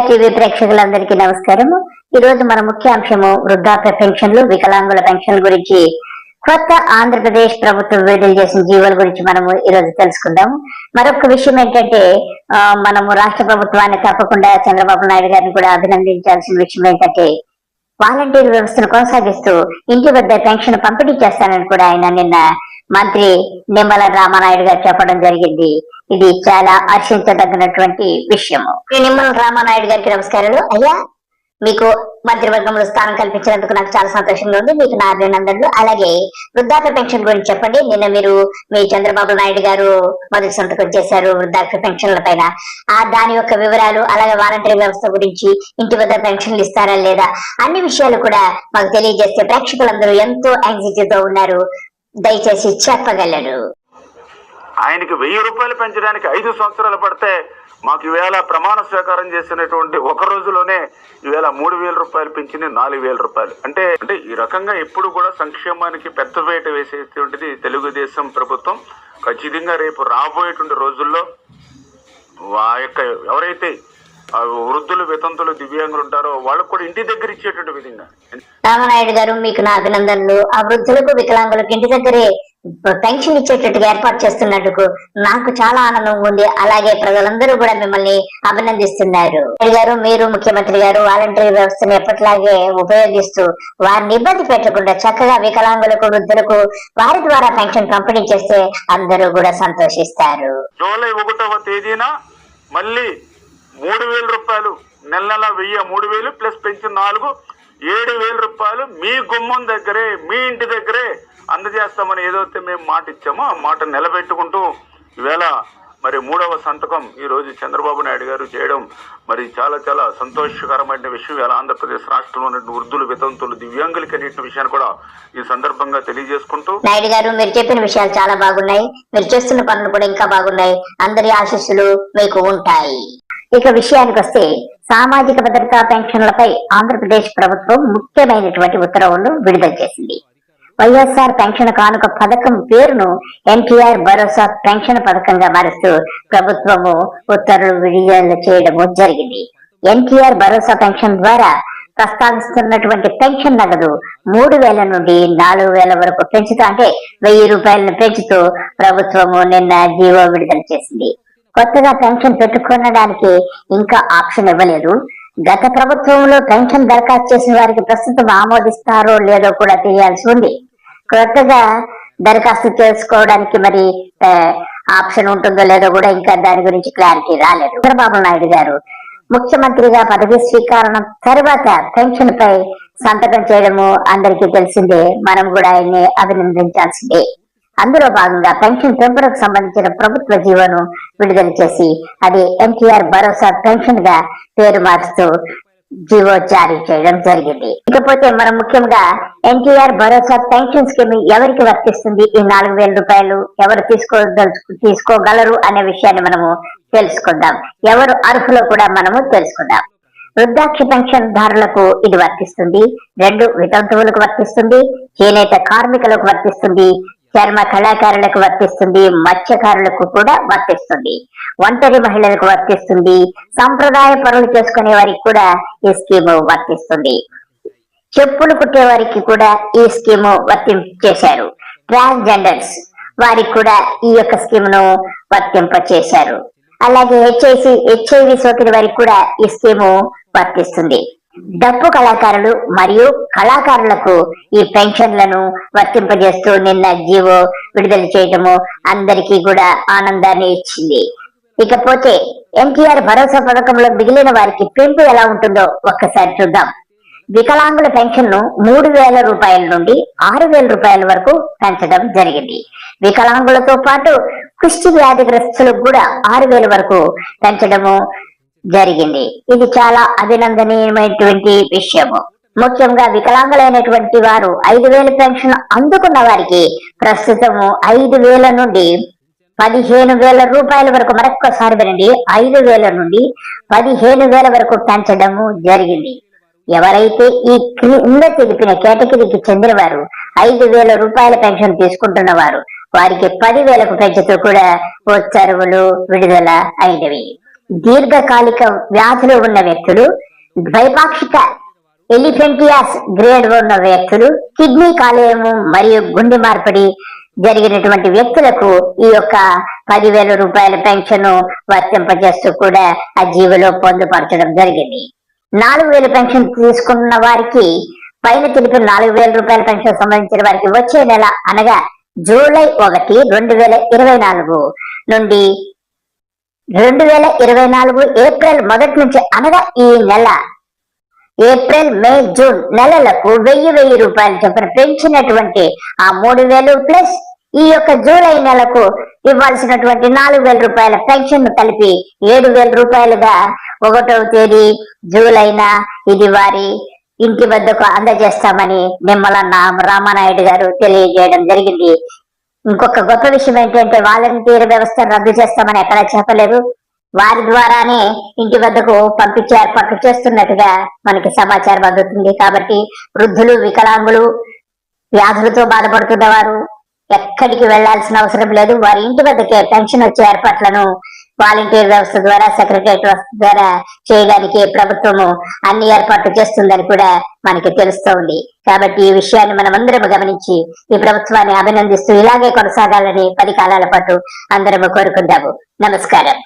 TV ప్రేక్షకులందరికీ నమస్కారం. ఈ రోజు మన ముఖ్యాంశము వృద్ధాప్య పెన్షన్లు, వికలాంగుల పెన్షన్ గురించి కొత్త ఆంధ్రప్రదేశ్ ప్రభుత్వం విడుదల చేసిన జీవోల గురించి మనము ఈ రోజు తెలుసుకుందాం. మరొక విషయం ఏంటంటే మనము రాష్ట్ర ప్రభుత్వాన్ని తప్పకుండా చంద్రబాబు నాయుడు గారిని కూడా అభినందించాల్సిన విషయం ఏంటంటే వాలంటీర్ వ్యవస్థను కొనసాగిస్తూ ఇంటి వద్ద పెన్షన్ పంపిణీ చేస్తానని కూడా ఆయన నిన్న మంత్రి నిమ్మల రామానాయుడు గారు చెప్పడం జరిగింది. ఇది చాలా హర్షించదగినటువంటి విషయము. నిమ్మల రామానాయుడు గారికి నమస్కారాలు. అయ్యా, మీకు మంత్రివర్గంలో స్థానం కల్పించినందుకు నాకు చాలా సంతోషంగా ఉంది. మీకు నా అభినందనలు. అలాగే వృద్ధాప్య పెన్షన్ గురించి చెప్పండి. నిన్న మీరు మీ చంద్రబాబు నాయుడు గారు మొదటి సంతకం చేశారు వృద్ధాప్య పెన్షన్ల పైన. దాని యొక్క వివరాలు, అలాగే వాలంటరీ వ్యవస్థ గురించి, ఇంటి వద్ద పెన్షన్లు ఇస్తారా లేదా, అన్ని విషయాలు కూడా మాకు తెలియజేస్తే ప్రేక్షకులందరూ ఎంతో యాంగ్జైటీతో ఉన్నారు. దయచేసి చెప్పగలరు. ఆయనకి 1000 రూపాయలు పెంచడానికి 5 సంవత్సరాలు పడితే మాకు ఈవేళ ప్రమాణ స్వీకారం చేసినటువంటి ఒక రోజులోనే ఈవేళ 3000 రూపాయలు పెంచింది 4000 రూపాయలు. అంటే ఈ రకంగా ఎప్పుడు కూడా సంక్షేమానికి పెద్దపీట వేసేటువంటిది తెలుగుదేశం ప్రభుత్వం. ఖచ్చితంగా రేపు రాబోయేటువంటి రోజుల్లో ఎవరైతే వృద్ధులు, వితంతులు, దివ్యాంగులు ఉంటారో వాళ్ళకు కూడా ఇంటి దగ్గర ఇచ్చేటువంటి విధంగా. రామనాయుడు గారు, మీకు నా అభినందనలు. ఆ వృద్ధులకు, వికలాంగులకు ఇంటి దగ్గరే పెన్షన్ ఇచ్చేటట్టుగా ఏర్పాటు చేస్తున్నందుకు నాకు చాలా ఆనందంగా ఉంది. అలాగే ప్రజలందరూ కూడా మిమ్మల్ని అభినందిస్తున్నారు. గారు, మీరు ముఖ్యమంత్రి గారు వాలంటరీ వ్యవస్థను ఎప్పటిలాగే ఉపయోగిస్తూ వారిని ఇబ్బంది పెట్టకుండా చక్కగా వికలాంగులకు, వృద్ధులకు వారి ద్వారా పెన్షన్ పంపిణీ చేస్తే అందరూ కూడా సంతోషిస్తారు. జూలై 1వ తేదీన మళ్ళీ 3000 రూపాయలు, నెల 1000, 3000 ప్లస్ పెన్షన్ 4, 7000 రూపాయలు మీ గుమ్మం దగ్గరే, మీ ఇంటి దగ్గరే అందజేస్తామని ఏదైతే మేము మాట ఇచ్చామో ఆ మాట నిలబెట్టుకుంటూ ఈవేళ మరి 3వ సంతకం ఈ రోజు చంద్రబాబు నాయుడు గారు చేయడం మరి చాలా చాలా సంతోషకరమైన విషయం. ఇలా ఆంధ్రప్రదేశ్ రాష్ట్రంలో ఉన్న వృద్ధులు, వితంతులు, దివ్యాంగులకి అనేటువంటి విషయాన్ని కూడా ఈ సందర్భంగా తెలియజేసుకుంటూ. నాయుడు గారు, మీరు చెప్పిన విషయాలు చాలా బాగున్నాయి. మీరు చేస్తున్న పనులు కూడా ఇంకా బాగున్నాయి. అందరి ఆశీస్సులు మీకు ఉంటాయి. ఇక విషయానికి వస్తే సామాజిక భద్రతా పెన్షన్లపై ఆంధ్రప్రదేశ్ ప్రభుత్వం ముఖ్యమైనటువంటి ఉత్తర్వులు విడుదల చేసింది. వైఎస్ఆర్ పెన్షన్ కానుక పథకం పేరును ఎన్టీఆర్ భరోసా పెన్షన్ పథకంగా మారుస్తూ ప్రభుత్వము ఉత్తర్వులు విడుదల చేయడము జరిగింది. ఎన్టీఆర్ భరోసా పెన్షన్ ద్వారా ప్రస్తావిస్తున్నటువంటి పెన్షన్ నగదు 3000 నుండి 4000 వరకు పెంచుతూ, అంటే 1000 రూపాయలను పెంచుతూ ప్రభుత్వము నిన్న జీవో విడుదల చేసింది. కొత్తగా పెన్షన్ పెట్టుకోవడానికి ఇంకా ఆప్షన్ ఇవ్వలేదు. గత ప్రభుత్వంలో పెన్షన్ దరఖాస్తు చేసిన వారికి ప్రస్తుతం ఆమోదిస్తారో లేదో కూడా తెలియాల్సి ఉంది. కొత్తగా దరఖాస్తు చేసుకోవడానికి మరి ఆప్షన్ ఉంటుందో లేదో కూడా ఇంకా దాని గురించి క్లారిటీ రాలేదు. చంద్రబాబు నాయుడు గారు ముఖ్యమంత్రిగా పదవి స్వీకారం తర్వాత పెన్షన్ పై సంతకం చేయడము అందరికీ తెలిసిందే. మనం కూడా ఆయన్ని అభినందించాల్సిందే. అందులో భాగంగా పెన్షన్ పెంపునకు సంబంధించిన ప్రభుత్వ జీవోను విడుదల చేసి అది ఎన్టీఆర్ భరోసా పెన్షన్ గా పేరు మారుస్తూ జీవో జారీ చేయడం జరిగింది. ఇకపోతే మనం ముఖ్యంగా ఎన్టీఆర్ భరోసా పెన్షన్ స్కీమ్ ఎవరికి వర్తిస్తుంది, ఈ 4000 రూపాయలు ఎవరు తీసుకోగలరు అనే విషయాన్ని మనము తెలుసుకుందాం. ఎవరు అర్హులో కూడా మనము తెలుసుకుందాం. వృద్ధాప్య పెన్షన్ దారులకు ఇది వర్తిస్తుంది. 2 వితంతువులకు వర్తిస్తుంది. చేనేత కార్మికులకు వర్తిస్తుంది. చర్మ కళాకారులకు వర్తిస్తుంది. మత్స్యకారులకు కూడా వర్తిస్తుంది. ఒంటరి మహిళలకు వర్తిస్తుంది. సంప్రదాయ పనులు చేసుకునే వారికి కూడా ఈ స్కీము వర్తిస్తుంది. చెప్పులు కుట్టే వారికి కూడా ఈ స్కీము వర్తింపచేశారు. ట్రాన్స్జెండర్స్ వారికి కూడా ఈ యొక్క స్కీమును వర్తింపచేశారు. అలాగే హెచ్ఐవి సోకిన వారికి కూడా ఈ స్కీము వర్తిస్తుంది. డప్పు కళాకారులు మరియు కళాకారులకు ఈ పెన్షన్లను వర్తింపజేస్తూ నిన్న జీవో విడుదల చేయడము అందరికీ కూడా ఆనందాన్ని ఇచ్చింది. ఇకపోతే ఎన్టీఆర్ భరోసా పథకంలో మిగిలిన వారికి పెంపు ఎలా ఉంటుందో ఒక్కసారి చూద్దాం. వికలాంగుల పెన్షన్ ను 3000 రూపాయల నుండి 6000 రూపాయల వరకు పెంచడం జరిగింది. వికలాంగులతో పాటు కుష్టి వ్యాధిగ్రస్తులకు కూడా 6000 వరకు పెంచడము జరిగింది. ఇది చాలా అభినందనీయమైనటువంటి విషయము. ముఖ్యంగా వికలాంగులైనటువంటి వారు 5000 పెన్షన్ అందుకున్న వారికి ప్రస్తుతము 5000 నుండి 15000 రూపాయల వరకు, మరొక్కసారి వినండి, 5000 నుండి 15000 వరకు పెంచడము జరిగింది. ఎవరైతే ఈ క్రింద తెలిపిన కేటగిరీకి చెందిన వారు 5000 రూపాయల పెన్షన్ తీసుకుంటున్న వారు వారికి 10,000కు పెంచుతూ కూడా ఉత్తర్వులు విడుదల అయినవి. దీర్ఘకాలిక వ్యాధులు ఉన్న వ్యక్తులు, ద్వైపాక్షిక ఎలిఫెంటియాస్ గ్రేడ్ ఉన్న వ్యక్తులు, కిడ్నీ కాలేయము మరియు గుండె మార్పిడి జరిగినటువంటి వ్యక్తులకు ఈ యొక్క 10,000 రూపాయల పెన్షన్ వర్తింపజేస్తూ కూడా ఆ జీవోలో పొందుపరచడం జరిగింది. 4,000 పెన్షన్ తీసుకున్న వారికి పైన తెలిపిన 4,000 రూపాయల పెన్షన్ సంబంధించిన వారికి వచ్చే నెల అనగా జూలై 1, 2024 నుండి 2024 ఏప్రిల్ 1 నుంచి అనగా ఈ నెల ఏప్రిల్, మే, జూన్ నెలలకు 1,000 రూపాయలు చొప్పున పెంచినటువంటి ఆ 3,000 ప్లస్ ఈ యొక్క జూలై నెలకు ఇవ్వాల్సినటువంటి 4,000 రూపాయల పెన్షన్ కలిపి 7,000 రూపాయలుగా 1వ తేదీ జూలైన ఇది వారి ఇంటి వద్దకు అందజేస్తామని నిమ్మల రామానాయుడు గారు తెలియజేయడం జరిగింది. ఇంకొక గొప్ప విషయం ఏంటంటే వాలంటీర్ వ్యవస్థను రద్దు చేస్తామని ఎక్కడా చెప్పలేదు. వారి ద్వారానే ఇంటి వద్దకు పంపించే ఏర్పాట్లు చేస్తున్నట్టుగా మనకి సమాచారం అందుతుంది. కాబట్టి వృద్ధులు, వికలాంగులు, వ్యాధులతో బాధపడుతున్న వారు ఎక్కడికి వెళ్లాల్సిన అవసరం లేదు. వారి ఇంటి వద్దకే పెన్షన్ వచ్చే ఏర్పాట్లను వాలంటీర్ వ్యవస్థ ద్వారా, సెక్రటరియట్ వ్యవస్థ ద్వారా చేయడానికి ప్రభుత్వము అన్ని ఏర్పాట్లు చేస్తుందని కూడా మనకి తెలుస్తోంది. కాబట్టి ఈ విషయాన్ని మనం అందరం గమనించి ఈ ప్రభుత్వాన్ని అభినందిస్తూ ఇలాగే కొనసాగాలని 10 కాలాల పాటు అందరము కోరుకుందాము. నమస్కారం.